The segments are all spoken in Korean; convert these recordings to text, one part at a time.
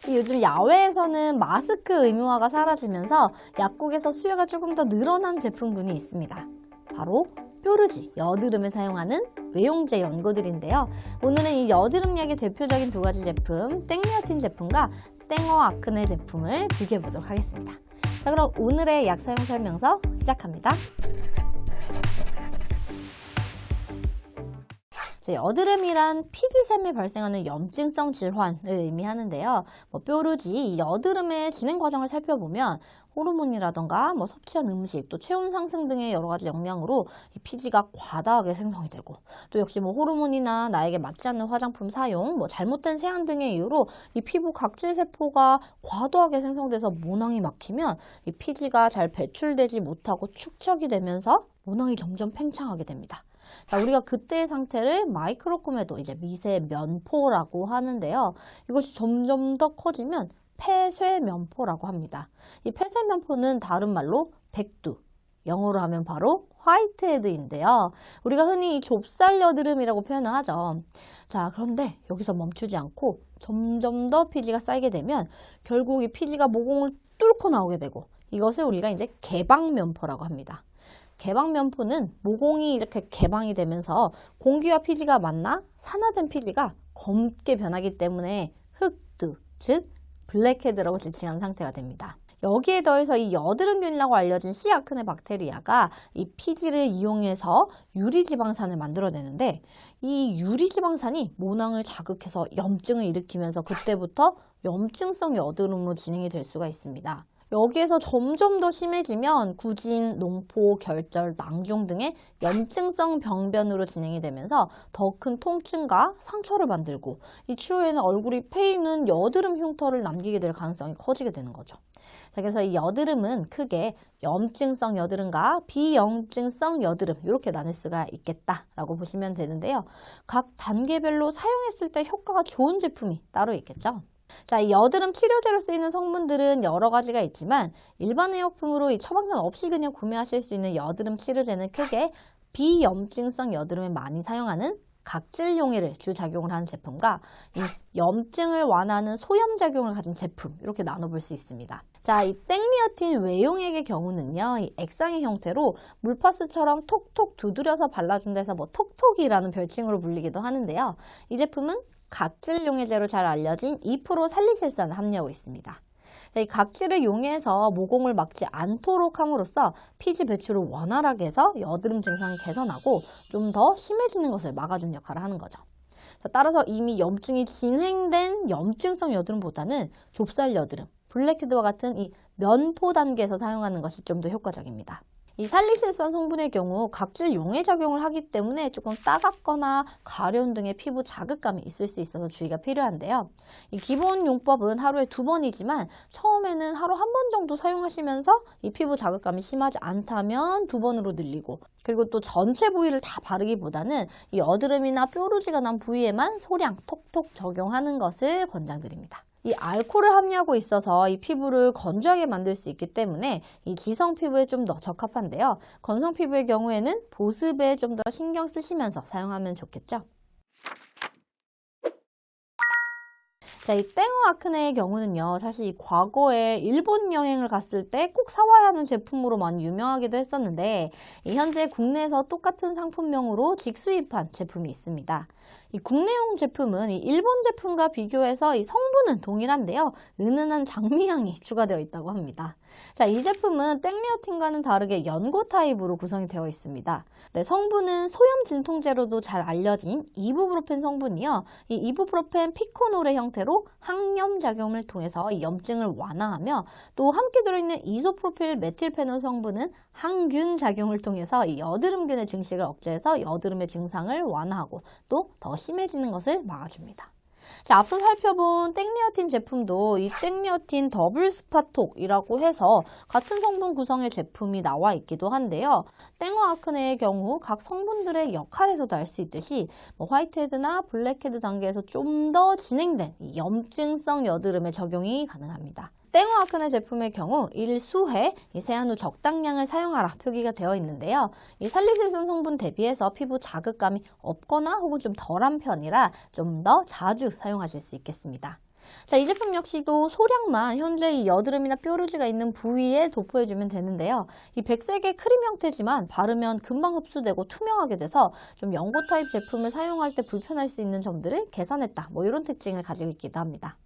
요즘 야외에서는 마스크 의무화가 사라지면서 약국에서 수요가 조금 더 늘어난 제품군이 있습니다. 바로 뾰루지, 여드름에 사용하는 외용제 연고들인데요. 오늘은 이 여드름약의 대표적인 두 가지 제품, 땡리어틴 제품과 땡어 아크네 제품을 비교해 보도록 하겠습니다. 자, 그럼 오늘의 약 사용 설명서 시작합니다. 여드름이란 피지샘에 발생하는 염증성 질환을 의미하는데요. 뾰루지, 여드름의 진행 과정을 살펴보면 호르몬이라던가 섭취한 음식, 또 체온 상승 등의 여러 가지 영향으로 이 피지가 과다하게 생성이 되고, 또 역시 호르몬이나 나에게 맞지 않는 화장품 사용, 잘못된 세안 등의 이유로 이 피부 각질 세포가 과도하게 생성돼서 모낭이 막히면 이 피지가 잘 배출되지 못하고 축적이 되면서 모낭이 점점 팽창하게 됩니다. 자, 우리가 그때의 상태를 마이크로코메도, 미세 면포라고 하는데요. 이것이 점점 더 커지면 폐쇄면포라고 합니다. 이 폐쇄면포는 다른 말로 백두, 영어로 하면 바로 화이트헤드인데요. 우리가 흔히 좁쌀 여드름이라고 표현을 하죠. 자, 그런데 여기서 멈추지 않고 점점 더 피지가 쌓이게 되면 결국 이 피지가 모공을 뚫고 나오게 되고, 이것을 우리가 이제 개방면포라고 합니다. 개방면포는 모공이 이렇게 개방이 되면서 공기와 피지가 만나 산화된 피지가 검게 변하기 때문에 흑두, 즉 블랙헤드라고 지칭한 상태가 됩니다. 여기에 더해서 이 여드름균이라고 알려진 C. 아크네 박테리아가 이 피지를 이용해서 유리지방산을 만들어내는데, 이 유리지방산이 모낭을 자극해서 염증을 일으키면서 그때부터 염증성 여드름으로 진행이 될 수가 있습니다. 여기에서 점점 더 심해지면 구진, 농포, 결절, 낭종 등의 염증성 병변으로 진행이 되면서 더 큰 통증과 상처를 만들고, 이 추후에는 얼굴이 패이는 여드름 흉터를 남기게 될 가능성이 커지게 되는 거죠. 자, 그래서 이 여드름은 크게 염증성 여드름과 비염증성 여드름, 이렇게 나눌 수가 있겠다라고 보시면 되는데요. 각 단계별로 사용했을 때 효과가 좋은 제품이 따로 있겠죠. 자, 이 여드름 치료제로 쓰이는 성분들은 여러 가지가 있지만 일반 의약품으로 이 처방전 없이 그냥 구매하실 수 있는 여드름 치료제는 크게 비염증성 여드름에 많이 사용하는 각질 용해를 주작용을 하는 제품과 이 염증을 완화하는 소염작용을 가진 제품, 이렇게 나눠볼 수 있습니다. 자, 이 땡리어틴 외용액의 경우는요, 이 액상의 형태로 물파스처럼 톡톡 두드려서 발라준 데서 톡톡이라는 별칭으로 불리기도 하는데요. 이 제품은 각질 용해제로 잘 알려진 2% 살리실산을 함유하고 있습니다. 이 각질을 용해서 모공을 막지 않도록 함으로써 피지 배출을 원활하게 해서 여드름 증상이 개선하고 좀 더 심해지는 것을 막아주는 역할을 하는 거죠. 따라서 이미 염증이 진행된 염증성 여드름보다는 좁쌀 여드름, 블랙헤드와 같은 이 면포 단계에서 사용하는 것이 좀 더 효과적입니다. 이 살리실산 성분의 경우 각질 용해 작용을 하기 때문에 조금 따갑거나 가려움 등의 피부 자극감이 있을 수 있어서 주의가 필요한데요. 이 기본 용법은 하루에 2번이지만 처음에는 하루 1번 정도 사용하시면서 이 피부 자극감이 심하지 않다면 2번으로 늘리고, 그리고 또 전체 부위를 다 바르기보다는 이 여드름이나 뾰루지가 난 부위에만 소량 톡톡 적용하는 것을 권장드립니다. 이 알코올을 함유하고 있어서 이 피부를 건조하게 만들 수 있기 때문에 이 지성 피부에 좀 더 적합한데요. 건성 피부의 경우에는 보습에 좀 더 신경 쓰시면서 사용하면 좋겠죠. 자, 이 땡어 아크네의 경우는요, 사실 이 과거에 일본 여행을 갔을 때 꼭 사와야 하는 제품으로 많이 유명하기도 했었는데, 현재 국내에서 똑같은 상품명으로 직수입한 제품이 있습니다. 이 국내용 제품은 이 일본 제품과 비교해서 이 성분은 동일한데요, 은은한 장미향이 추가되어 있다고 합니다. 자, 이 제품은 땡리어틴과는 다르게 연고 타입으로 구성이 되어 있습니다. 네, 성분은 소염 진통제로도 잘 알려진 이부프로펜 성분이요. 이 이부프로펜 피코놀의 형태로 항염 작용을 통해서 이 염증을 완화하며, 또 함께 들어있는 이소프로필 메틸페놀 성분은 항균 작용을 통해서 이 여드름균의 증식을 억제해서 여드름의 증상을 완화하고 또 더 심해지는 것을 막아줍니다. 자, 앞서 살펴본 땡리어틴 제품도 이 땡리어틴 더블 스파톡이라고 해서 같은 성분 구성의 제품이 나와 있기도 한데요. 땡어 아크네의 경우 각 성분들의 역할에서도 알 수 있듯이 화이트헤드나 블랙헤드 단계에서 좀 더 진행된 이 염증성 여드름에 적용이 가능합니다. 땡어 아크네 제품의 경우 일수회, 세안 후 적당량을 사용하라 표기가 되어 있는데요. 이 살리실산 성분 대비해서 피부 자극감이 없거나 혹은 좀 덜한 편이라 좀 더 자주 사용하실 수 있겠습니다. 자, 이 제품 역시도 소량만 현재 이 여드름이나 뾰루지가 있는 부위에 도포해주면 되는데요. 이 백색의 크림 형태지만 바르면 금방 흡수되고 투명하게 돼서 좀 연고 타입 제품을 사용할 때 불편할 수 있는 점들을 개선했다. 뭐 이런 특징을 가지고 있기도 합니다.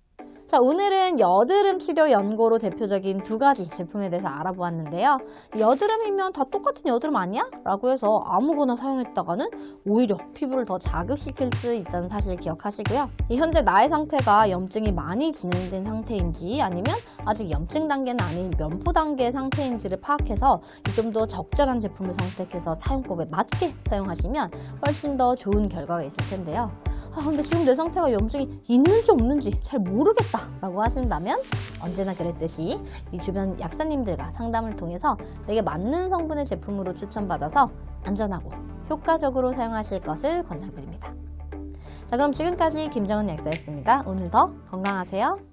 자, 오늘은 여드름 치료 연고로 대표적인 두 가지 제품에 대해서 알아보았는데요. 여드름이면 다 똑같은 여드름 아니야? 라고 해서 아무거나 사용했다가는 오히려 피부를 더 자극시킬 수 있다는 사실 기억하시고요. 현재 나의 상태가 염증이 많이 진행된 상태인지 아니면 아직 염증 단계는 아닌 면포 단계의 상태인지를 파악해서 좀 더 적절한 제품을 선택해서 사용법에 맞게 사용하시면 훨씬 더 좋은 결과가 있을 텐데요. 근데 지금 내 상태가 염증이 있는지 없는지 잘 모르겠다 라고 하신다면 언제나 그랬듯이 이 주변 약사님들과 상담을 통해서 내게 맞는 성분의 제품으로 추천받아서 안전하고 효과적으로 사용하실 것을 권장드립니다. 자, 그럼 지금까지 김정은 약사였습니다. 오늘도 건강하세요.